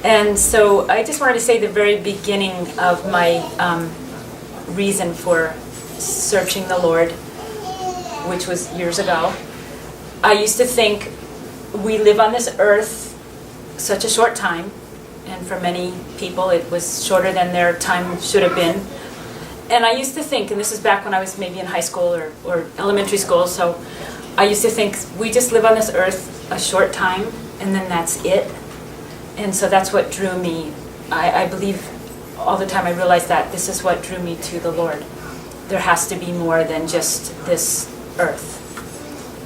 And so I just wanted to say the very beginning of my reason for searching the Lord, which was years ago. I used to think we live on this earth such a short time, and for many people it was shorter than their time should have been. And I used to think, and this is back when I was maybe in high school or elementary school, so I used to think we just live on this earth a short time and then that's it. And so that's what drew me. I believe all the time I realized that this is what drew me to the Lord. There has to be more than just this earth.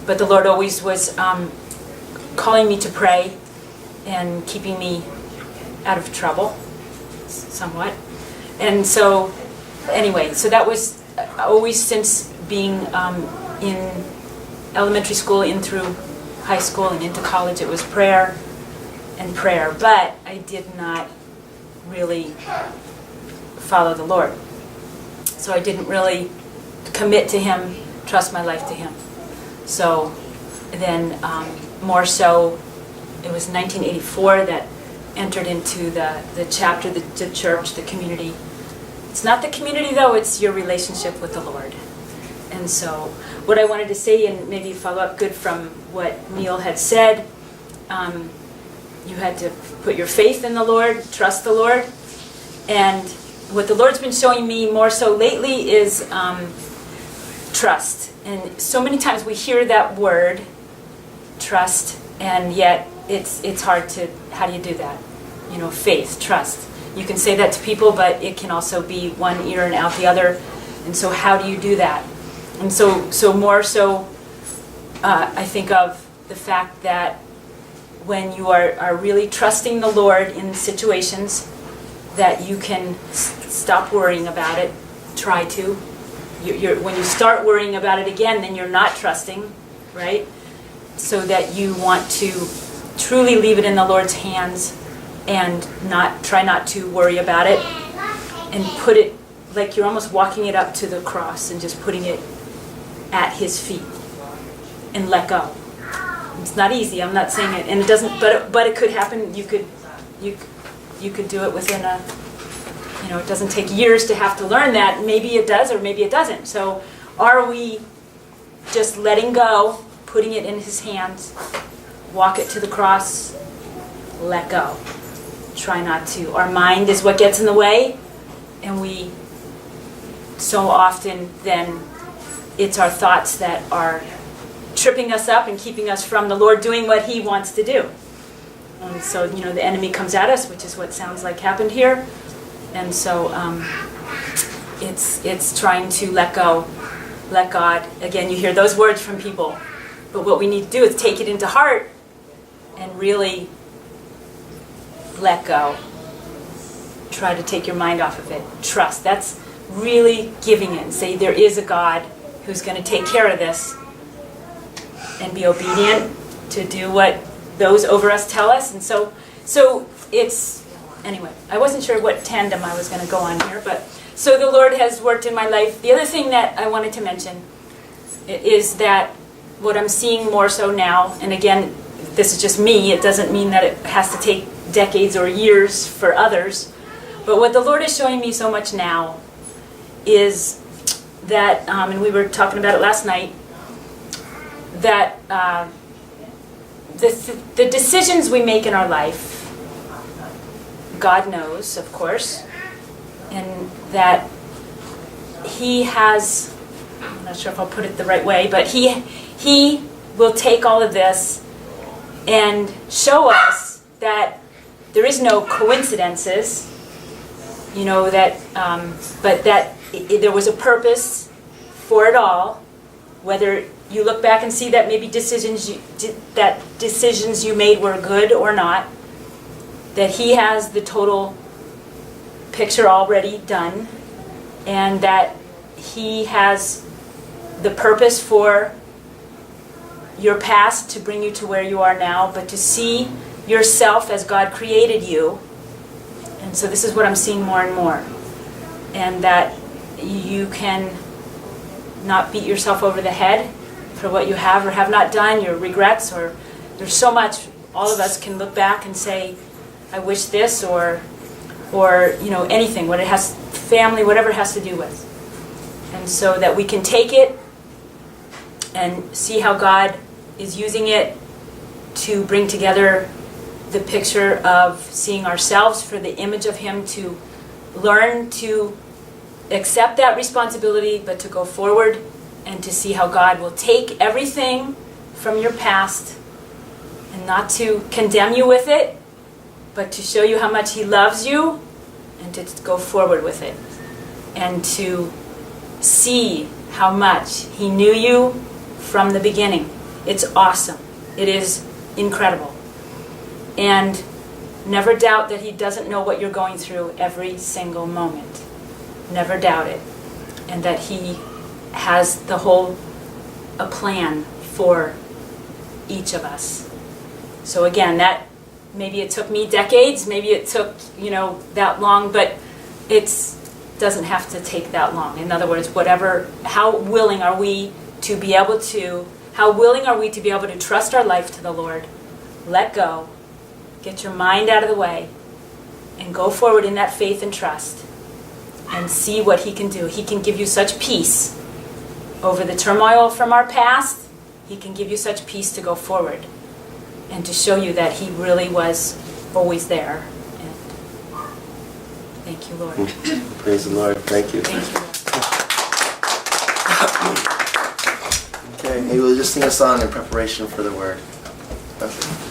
But the Lord always was calling me to pray and keeping me out of trouble, somewhat. And so, anyway, so that was always since being in elementary school, in through high school and into college, it was prayer and prayer. But I did not really follow the Lord. So I didn't really commit to Him, trust my life to Him. So then more so, it was 1984 that entered into the chapter, the church, the community. It's not the community though, it's your relationship with the Lord. And so what I wanted to say, and maybe follow up good from what Neil had said, you had to put your faith in the Lord, trust the Lord. And what the Lord's been showing me more so lately is trust. And so many times we hear that word, trust, and yet it's hard to, how do you do that? You know, faith, trust. You can say that to people, but it can also be one ear and out the other. And so how do you do that? And so more so, I think of the fact that when you are really trusting the Lord in situations, that you can stop worrying about it, try to. When you start worrying about it again, then you're not trusting, right? So that you want to truly leave it in the Lord's hands and try not to worry about it, and put it like you're almost walking it up to the cross and just putting it at His feet and let go. It's not easy, I'm not saying it, and it doesn't, but it could happen. You could do it within it doesn't take years to have to learn that. Maybe it does, or maybe it doesn't. So are we just letting go, putting it in His hands, walk it to the cross, let go. Try not to. Our mind is what gets in the way, and we so often then it's our thoughts that are tripping us up and keeping us from the Lord doing what He wants to do. And so, the enemy comes at us, which is what sounds like happened here. And so it's trying to let go, let God. Again, you hear those words from people. But what we need to do is take it into heart and really let go. Try to take your mind off of it. Trust. That's really giving it. Say there is a God who's going to take care of this, and be obedient to do what those over us tell us. And so it's, anyway, I wasn't sure what tandem I was going to go on here, but so the Lord has worked in my life. The other thing that I wanted to mention is that what I'm seeing more so now, and again, this is just me, it doesn't mean that it has to take decades or years for others, but what the Lord is showing me so much now is that, and we were talking about it last night, that the decisions we make in our life, God knows, of course, and that He has, I'm not sure if I'll put it the right way, but He will take all of this and show us that there is no coincidences, but that there was a purpose for it all, whether you look back and see that maybe decisions you made were good or not, that He has the total picture already done, and that He has the purpose for your past to bring you to where you are now, but to see yourself as God created you. And so this is what I'm seeing more and more, and that you can not beat yourself over the head for what you have or have not done, your regrets, or there's so much. All of us can look back and say, I wish this, or anything, what it has, family, whatever it has to do with. And so that we can take it and see how God is using it to bring together the picture of seeing ourselves for the image of Him, to learn to accept that responsibility, but to go forward and to see how God will take everything from your past and not to condemn you with it, but to show you how much He loves you and to go forward with it. And to see how much He knew you from the beginning. It's awesome. It is incredible. And never doubt that He doesn't know what you're going through every single moment. Never doubt it. And that He has a plan for each of us. So again, that maybe it took me decades, maybe it took, that long, but it doesn't have to take that long. In other words, how willing are we to be able to trust our life to the Lord, let go, get your mind out of the way, and go forward in that faith and trust, and see what He can do. He can give you such peace over the turmoil from our past. He can give you such peace to go forward and to show you that He really was always there. And thank you, Lord. Praise the Lord. Thank you. Thank you, Lord. Okay, maybe we'll just sing a song in preparation for the word. Okay.